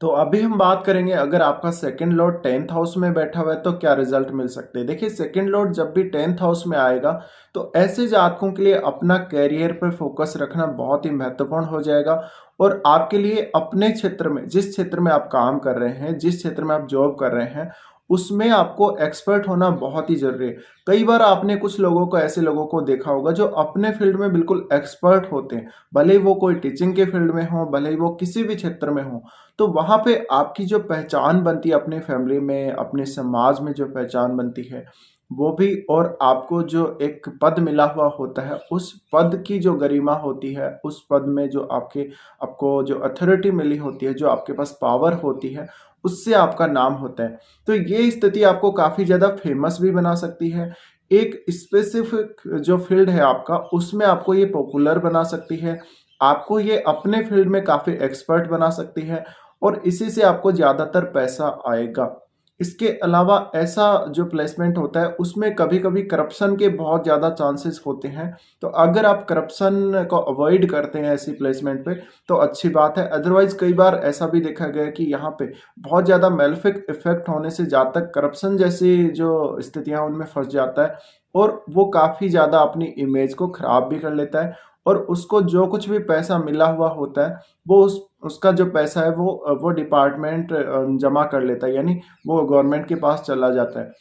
तो अभी हम बात करेंगे अगर आपका सेकंड लॉर्ड 10th हाउस में बैठा हुआ है तो क्या रिजल्ट मिल सकते हैं। देखिए सेकंड लॉर्ड जब भी 10th हाउस में आएगा तो ऐसे जातकों के लिए अपना कैरियर पर फोकस रखना बहुत ही महत्वपूर्ण हो जाएगा। और आपके लिए अपने क्षेत्र में, जिस क्षेत्र में आप काम कर रहे हैं, जिस क्षेत्र में आप जॉब कर रहे हैं, उसमें आपको एक्सपर्ट होना बहुत ही जरूरी है। कई बार आपने कुछ लोगों को, ऐसे लोगों को देखा होगा जो अपने फील्ड में बिल्कुल एक्सपर्ट होते हैं, भले ही वो कोई टीचिंग के फील्ड में हो, भले ही वो किसी भी क्षेत्र में हो। तो वहाँ पे आपकी जो पहचान बनती है अपने फैमिली में, अपने समाज में जो पहचान बनती है वो भी, और आपको जो एक पद मिला हुआ होता है उस पद की जो गरिमा होती है, उस पद में जो आपको जो अथॉरिटी मिली होती है, जो आपके पास पावर होती है, उससे आपका नाम होता है। तो ये स्थिति आपको काफ़ी ज़्यादा फेमस भी बना सकती है। एक स्पेसिफिक जो फील्ड है आपका, उसमें आपको ये पॉपुलर बना सकती है, आपको ये अपने फील्ड में काफ़ी एक्सपर्ट बना सकती है, और इसी से आपको ज़्यादातर पैसा आएगा। इसके अलावा ऐसा जो प्लेसमेंट होता है उसमें कभी-कभी करप्शन के बहुत ज़्यादा चांसेस होते हैं। तो अगर आप करप्शन को अवॉइड करते हैं ऐसी प्लेसमेंट पे तो अच्छी बात है। अदरवाइज़ कई बार ऐसा भी देखा गया है कि यहाँ पे बहुत ज़्यादा मेलेफिक इफ़ेक्ट होने से जातक करप्शन जैसी जो स्थितियाँ उनमें फँस जाता है, और वो काफ़ी ज़्यादा अपनी इमेज को ख़राब भी कर लेता है, और उसको जो कुछ भी पैसा मिला हुआ होता है वो उसका जो पैसा है वो डिपार्टमेंट जमा कर लेता है, यानी वो गवर्नमेंट के पास चला जाता है।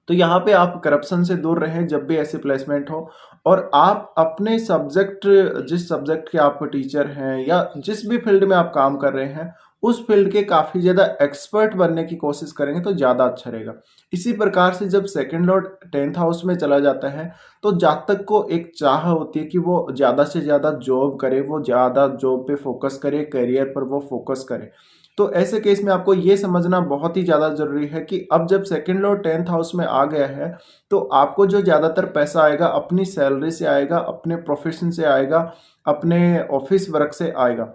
तो यहाँ पे आप करप्शन से दूर रहें जब भी ऐसी प्लेसमेंट हो, और आप अपने सब्जेक्ट, जिस सब्जेक्ट के आप टीचर हैं या जिस भी फील्ड में आप काम कर रहे हैं, उस फील्ड के काफ़ी ज़्यादा एक्सपर्ट बनने की कोशिश करेंगे तो ज़्यादा अच्छा रहेगा। इसी प्रकार से जब सेकंड लॉर्ड 10th हाउस में चला जाता है तो जातक को एक चाह होती है कि वो ज़्यादा से ज़्यादा जॉब करे, वो ज़्यादा जॉब पे फोकस करे, करियर पर वो फोकस करे। तो ऐसे केस में आपको ये समझना बहुत ही ज़्यादा ज़रूरी है कि अब जब सेकंड लॉर्ड 10th हाउस में आ गया है तो आपको जो ज़्यादातर पैसा आएगा अपनी सैलरी से आएगा, अपने प्रोफेशन से आएगा, अपने ऑफिस वर्क से आएगा।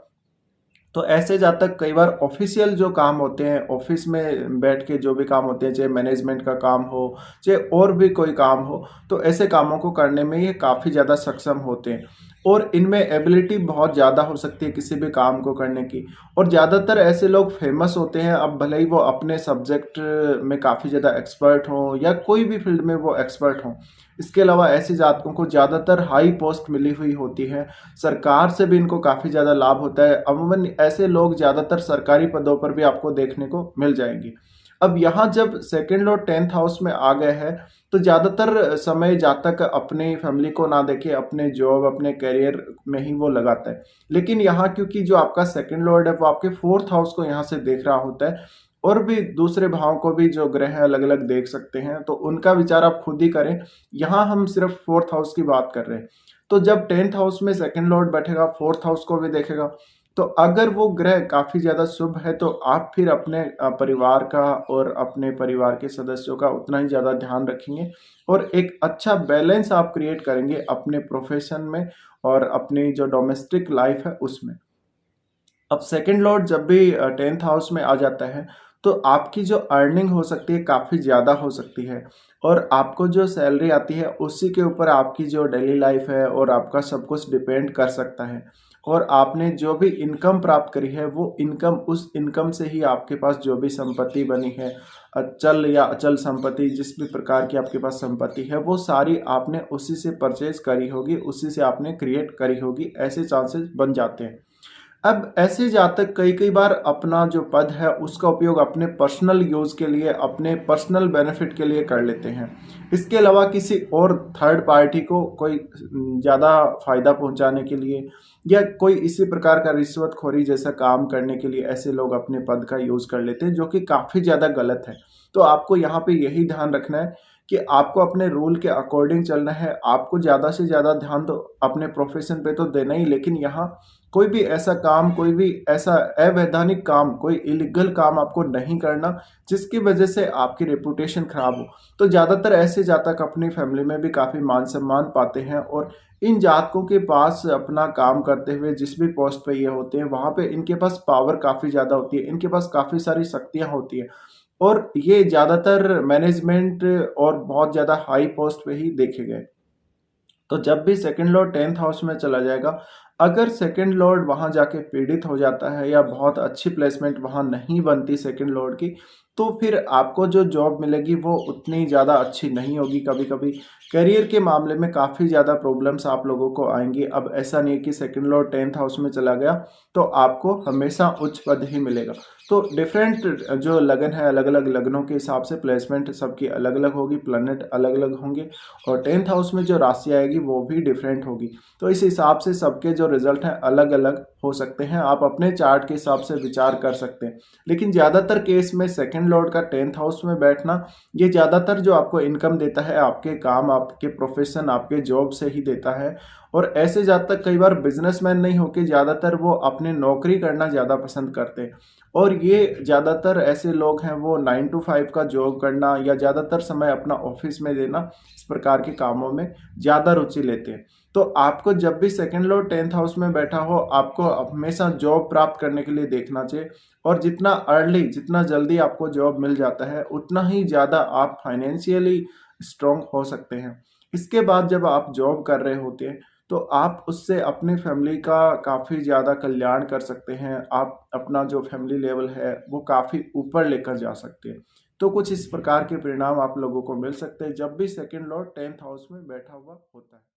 तो ऐसे जातक कई बार ऑफिशियल जो काम होते हैं, ऑफिस में बैठ के जो भी काम होते हैं, चाहे मैनेजमेंट का काम हो, चाहे और भी कोई काम हो, तो ऐसे कामों को करने में ये काफ़ी ज़्यादा सक्षम होते हैं, और इनमें एबिलिटी बहुत ज़्यादा हो सकती है किसी भी काम को करने की। और ज़्यादातर ऐसे लोग फेमस होते हैं, अब भले ही वो अपने सब्जेक्ट में काफ़ी ज़्यादा एक्सपर्ट हों या कोई भी फील्ड में वो एक्सपर्ट हों। इसके अलावा ऐसे जातकों को ज़्यादातर हाई पोस्ट मिली हुई होती है, सरकार से भी इनको काफ़ी ज़्यादा लाभ होता है। अमूमन ऐसे लोग ज़्यादातर सरकारी पदों पर भी आपको देखने को मिल जाएंगे। अब यहाँ जब सेकंड लॉर्ड 10th हाउस में आ गए हैं तो ज़्यादातर समय जातक अपनी फैमिली को ना देखे, अपने जॉब, अपने करियर में ही वो लगाता है। लेकिन यहाँ क्योंकि जो आपका सेकंड लॉर्ड है वो आपके 4th हाउस को यहाँ से देख रहा होता है, और भी दूसरे भाव को भी जो ग्रह अलग अलग देख सकते हैं, तो उनका विचार आप खुद ही करें। यहाँ हम सिर्फ 4th हाउस की बात कर रहे हैं। तो जब 10th हाउस में सेकंड लॉर्ड बैठेगा, 4th हाउस को भी देखेगा, तो अगर वो ग्रह काफ़ी ज़्यादा शुभ है तो आप फिर अपने परिवार का और अपने परिवार के सदस्यों का उतना ही ज़्यादा ध्यान रखेंगे, और एक अच्छा बैलेंस आप क्रिएट करेंगे अपने प्रोफेशन में और अपनी जो डोमेस्टिक लाइफ है उसमें। अब सेकंड लॉर्ड जब भी 10th हाउस में आ जाता है तो आपकी जो अर्निंग हो सकती है काफ़ी ज़्यादा हो सकती है, और आपको जो सैलरी आती है उसी के ऊपर आपकी जो डेली लाइफ है और आपका सब कुछ डिपेंड कर सकता है। और आपने जो भी इनकम प्राप्त करी है वो इनकम, उस इनकम से ही आपके पास जो भी संपत्ति बनी है, अचल या अचल संपत्ति, जिस भी प्रकार की आपके पास संपत्ति है वो सारी आपने उसी से परचेज करी होगी, उसी से आपने क्रिएट करी होगी, ऐसे चांसेस बन जाते हैं। अब ऐसे जातक कई कई बार अपना जो पद है उसका उपयोग अपने पर्सनल यूज़ के लिए, अपने पर्सनल बेनिफिट के लिए कर लेते हैं। इसके अलावा किसी और थर्ड पार्टी को कोई ज़्यादा फ़ायदा पहुंचाने के लिए या कोई इसी प्रकार का रिश्वतखोरी जैसा काम करने के लिए ऐसे लोग अपने पद का यूज़ कर लेते हैं, जो कि काफ़ी ज़्यादा गलत है। तो आपको यहाँ पे यही ध्यान रखना है कि आपको अपने रूल के अकॉर्डिंग चलना है। आपको ज़्यादा से ज़्यादा ध्यान तो अपने प्रोफेशन पे तो देना ही, लेकिन यहाँ कोई भी ऐसा काम, कोई भी ऐसा अवैधानिक काम, कोई इलीगल काम आपको नहीं करना जिसकी वजह से आपकी रेपुटेशन खराब हो। तो ज़्यादातर ऐसे जातक अपनी फैमिली में भी काफ़ी मान सम्मान पाते हैं, और इन जातकों के पास अपना काम करते हुए जिस भी पोस्ट पे ये होते हैं वहाँ पे इनके पास पावर काफ़ी ज़्यादा होती है, इनके पास काफ़ी सारी शक्तियाँ होती हैं, और ये ज़्यादातर मैनेजमेंट और बहुत ज़्यादा हाई पोस्ट पे ही देखे गए। तो जब भी सेकंड लॉर्ड 10th हाउस में चला जाएगा, अगर सेकंड लॉर्ड वहाँ जाके पीड़ित हो जाता है या बहुत अच्छी प्लेसमेंट वहाँ नहीं बनती सेकंड लॉर्ड की, तो फिर आपको जो जॉब मिलेगी वो उतनी ज़्यादा अच्छी नहीं होगी। कभी-कभी करियर के मामले में काफ़ी ज़्यादा प्रॉब्लम्स आप लोगों को आएँगी। अब ऐसा नहीं है कि सेकंड लॉर्ड 10th हाउस में चला गया तो आपको हमेशा उच्च पद ही मिलेगा। तो डिफरेंट जो लगन है, अलग-अलग लगनों के हिसाब से प्लेसमेंट सबकी अलग-अलग होगी, प्लैनेट अलग-अलग होंगे और 10th हाउस में जो राशि आएगी वो भी डिफरेंट होगी। तो इस हिसाब से सबके जो रिजल्ट हैं अलग-अलग हो सकते हैं। आप अपने चार्ट के हिसाब से विचार कर सकते हैं। लेकिन ज़्यादातर केस में सेकंड लॉर्ड का 10th हाउस में बैठना ये ज़्यादातर जो आपको इनकम देता है आपके काम, आपके प्रोफेशन, आपके जॉब से ही देता है। और ऐसे ज़्यादातर कई बार बिजनेसमैन नहीं होके ज़्यादातर वो अपनी नौकरी करना ज़्यादा पसंद करते हैं। और ये ज़्यादातर ऐसे लोग हैं वो 9 टू 5 का जॉब करना या ज़्यादातर समय अपना ऑफिस में देना, इस प्रकार के कामों में ज़्यादा रुचि लेते हैं। तो आपको जब भी सेकंड लॉर्ड 10th हाउस में बैठा हो, आपको हमेशा जॉब प्राप्त करने के लिए देखना चाहिए। और जितना अर्ली, जितना जल्दी आपको जॉब मिल जाता है, उतना ही ज़्यादा आप फाइनेंशियली स्ट्रॉन्ग हो सकते हैं। इसके बाद जब आप जॉब कर रहे होते हैं, तो आप उससे अपनी फैमिली का काफ़ी ज़्यादा कल्याण कर सकते हैं। आप अपना जो फैमिली लेवल है, वो काफ़ी ऊपर लेकर जा सकते हैं। तो कुछ इस प्रकार के परिणाम आप लोगों को मिल सकते हैं, जब भी सेकंड लॉर्ड 10th हाउस में बैठा हुआ होता है।